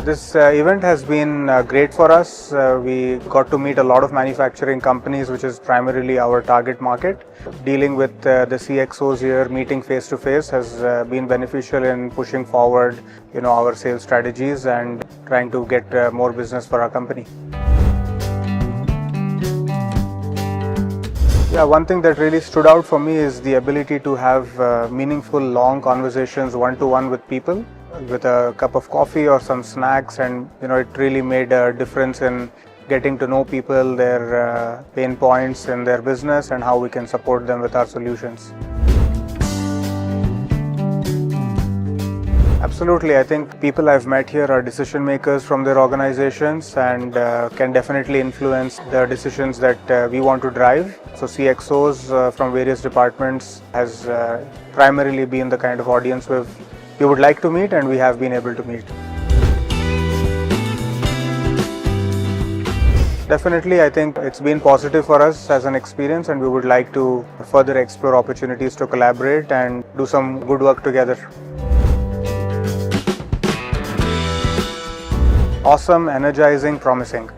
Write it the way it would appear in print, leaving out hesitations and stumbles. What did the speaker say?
This event has been great for us. We got to meet a lot of manufacturing companies, which is primarily our target market. Dealing with the CXOs here, meeting face to face has been beneficial in pushing forward, our sales strategies and trying to get more business for our company. Yeah, one thing that really stood out for me is the ability to have meaningful, long conversations one-to-one with people, with a cup of coffee or some snacks, and it really made a difference in getting to know people, their pain points in their business, and how we can support them with our solutions. Absolutely, I think people I've met here are decision makers from their organizations and can definitely influence the decisions that we want to drive. So CXOs from various departments has primarily been the kind of audience we would like to meet, and we have been able to meet. Definitely, I think it's been positive for us as an experience, and we would like to further explore opportunities to collaborate and do some good work together. Awesome, energizing, promising.